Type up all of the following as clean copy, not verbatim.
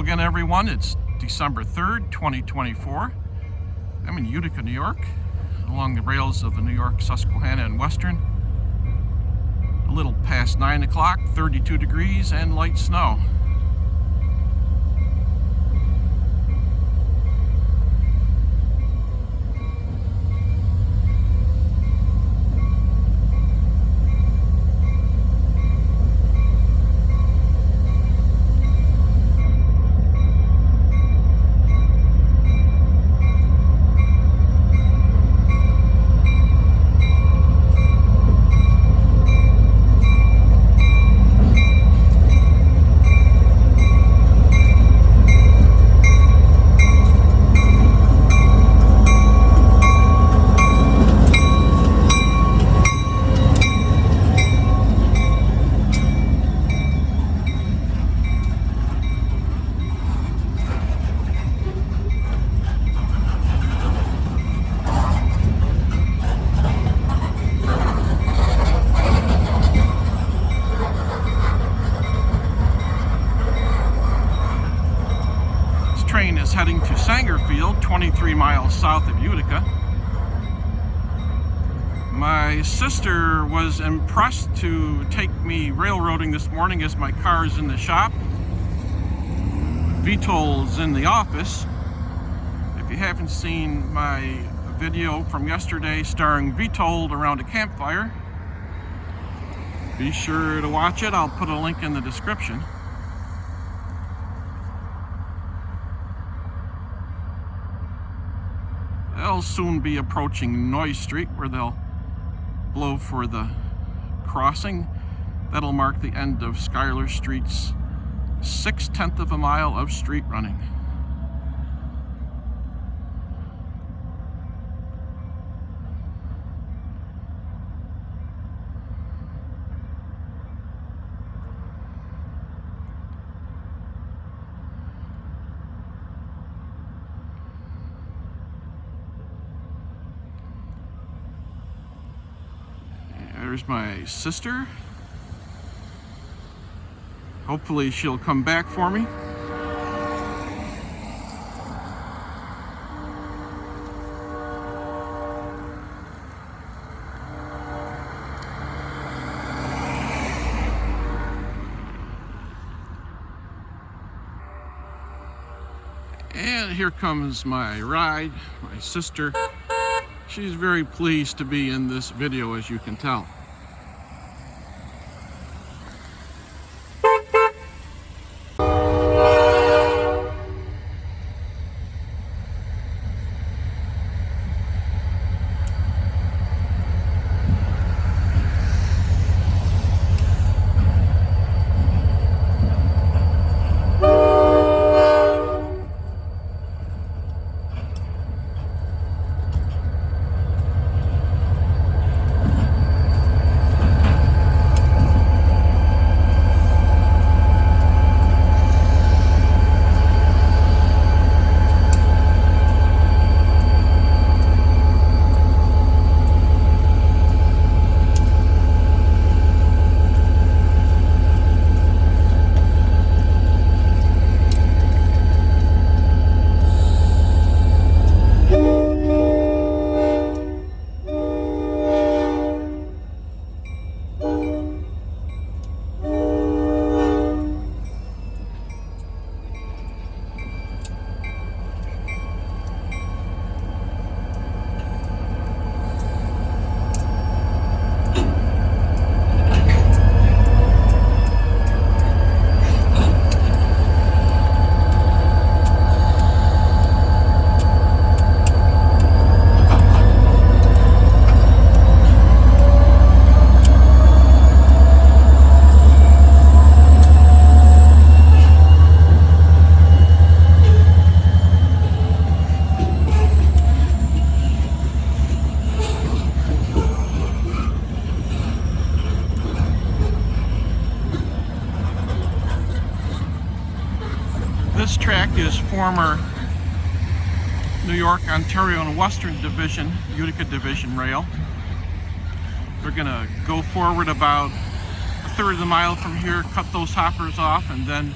again, everyone. It's December 3rd, 2024. I'm in Utica, New York, along the rails of the New York, Susquehanna, and Western. A little past 9 o'clock, 32 degrees, and light snow. Train is heading to Sangerfield, 23 miles south of Utica. My sister was impressed to take me railroading this morning as my car's in the shop. VTOL's in the office. If you haven't seen my video from yesterday starring VTOL around a campfire, be sure to watch it. I'll put a link in the description. They'll soon be approaching Noyes Street, where they'll blow for the crossing. That'll mark the end of Schuyler Street's 6/10 of a mile of street running. There's my sister. Hopefully she'll come back for me. And here comes my ride, my sister. She's very pleased to be in this video, as you can tell. This track is former New York, Ontario, and Western Division, Utica Division rail. They're gonna go forward about a third of the mile from here, cut those hoppers off, and then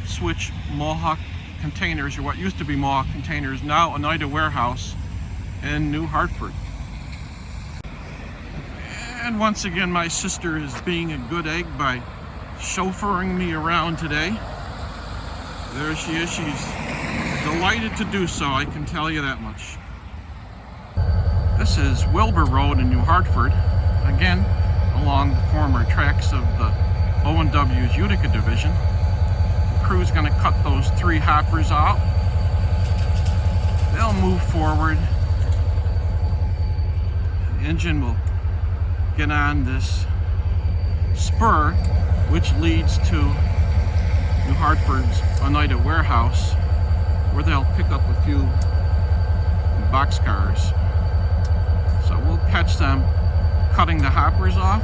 switch Mohawk Containers, or what used to be Mohawk Containers, now Oneida Warehouse in New Hartford. And once again, my sister is being a good egg by chauffeuring me around today. There she is. She's delighted to do so, I can tell you that much. This is Wilbur Road in New Hartford, again along the former tracks of the O&W's Utica division. The crew's going to cut those 3 hoppers out. They'll move forward. The engine will get on this spur, which leads to New Hartford's Oneida Warehouse, where they'll pick up a few boxcars. So we'll catch them cutting the hoppers off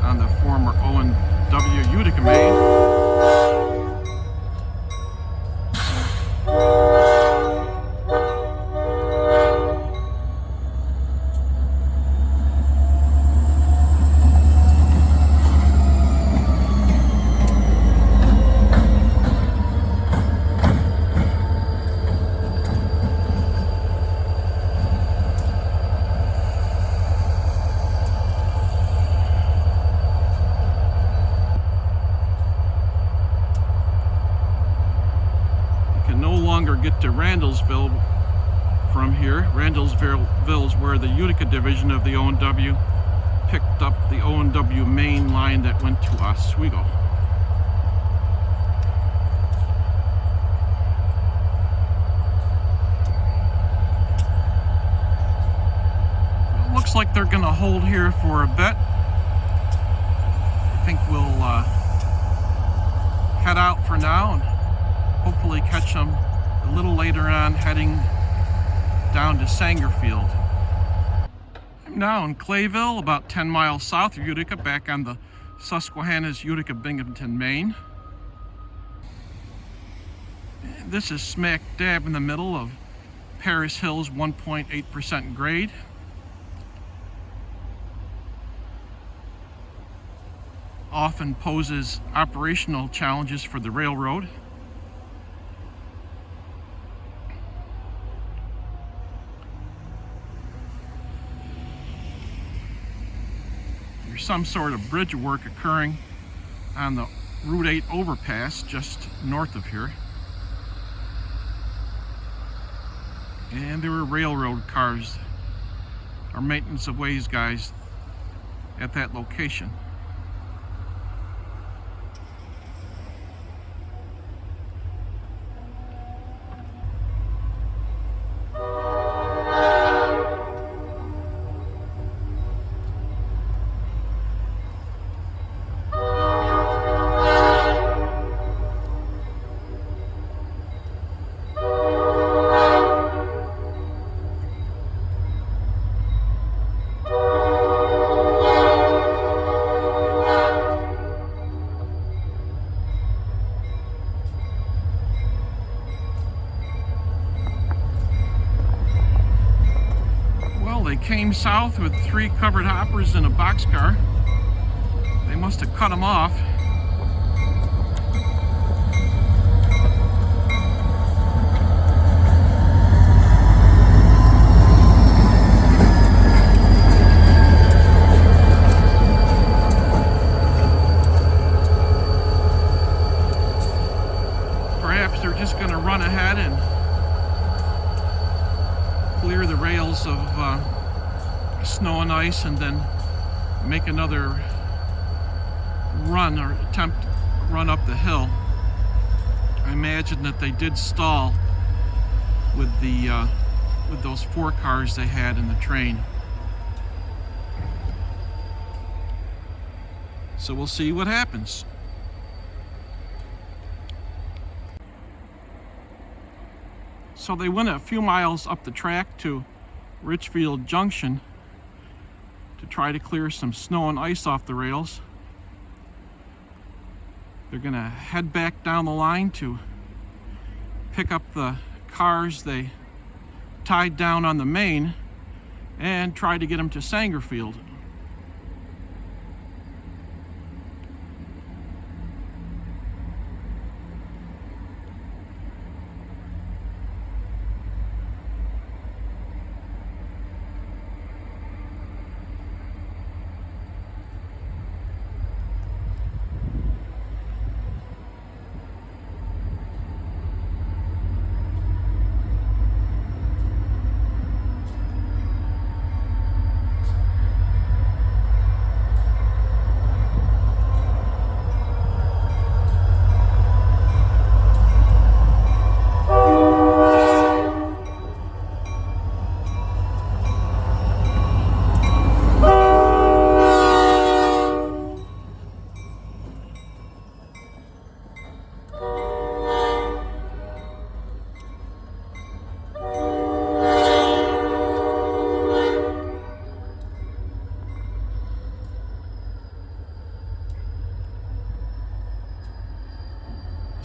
on the former O&W Utica Main. Get to Randallsville from here. Randallsville is where the Utica division of the O&W picked up the O&W main line that went to Oswego. Well, looks like they're gonna hold here for a bit. I think we'll head out for now and hopefully catch them a little later on, heading down to Sangerfield. I'm now in Clayville, about 10 miles south of Utica, back on the Susquehanna's Utica-Binghamton Main. This is smack dab in the middle of Paris Hill's 1.8% grade. Often poses operational challenges for the railroad. There's some sort of bridge work occurring on the Route 8 overpass just north of here. And there were railroad cars, or maintenance of ways guys, at that location. Came south with 3 covered hoppers and a boxcar. They must have cut them off. Perhaps they're just going to run ahead and clear the rails of snow and ice and then make another run or attempt to run up the hill. I imagine that they did stall with those 4 cars they had in the train. So we'll see what happens. So they went a few miles up the track to Richfield Junction to try to clear some snow and ice off the rails. They're gonna head back down the line to pick up the cars they tied down on the main and try to get them to Sangerfield.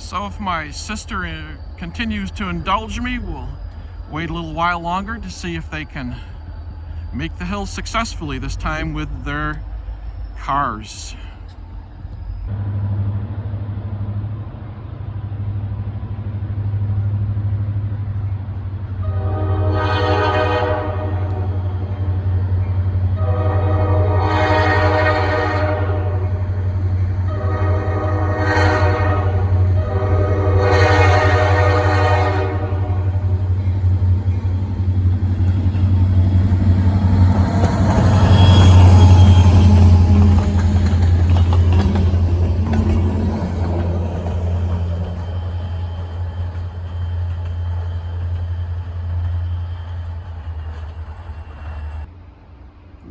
So if my sister continues to indulge me, we'll wait a little while longer to see if they can make the hill successfully, this time with their cars.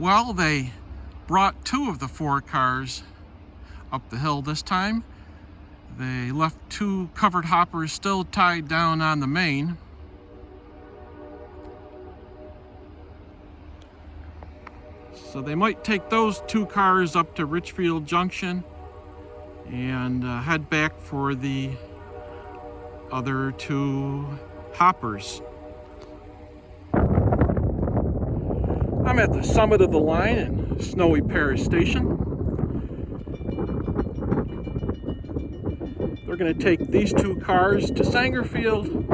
Well, they brought 2 of the 4 cars up the hill this time. They left 2 covered hoppers still tied down on the main. So they might take those 2 cars up to Richfield Junction and head back for the other 2 hoppers. I'm at the summit of the line in snowy Paris Station. They're going to take these 2 cars to Sangerfield.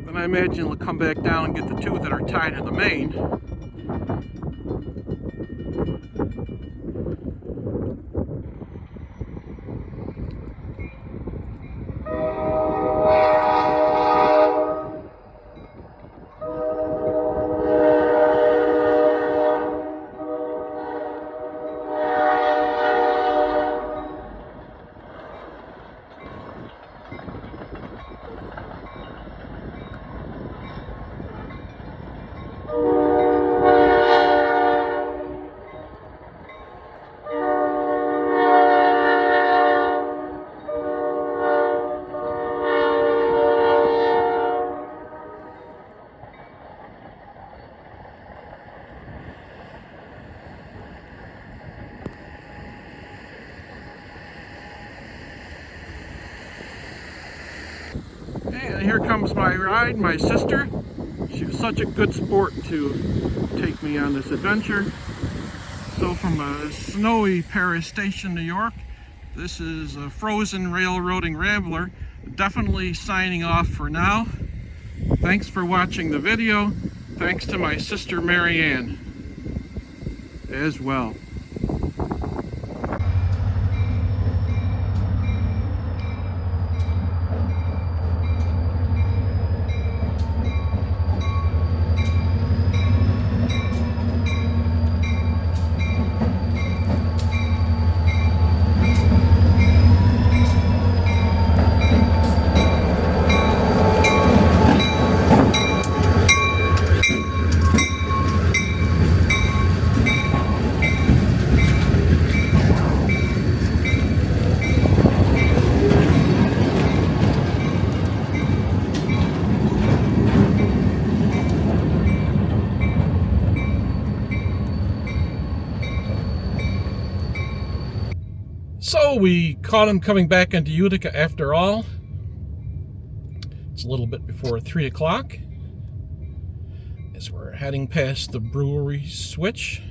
Then I imagine they'll come back down and get the 2 that are tied in the main. And here comes my ride, my sister. She was such a good sport to take me on this adventure. So from a snowy Paris Station, New York, this is a frozen railroading rambler. Definitely signing off for now. Thanks for watching the video. Thanks to my sister Marianne as well. So we caught him coming back into Utica after all. It's a little bit before 3 o'clock as we're heading past the brewery switch.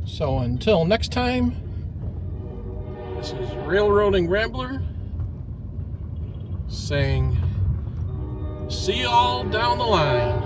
So until next time, this is Railroading Rambler saying, see y'all down the line.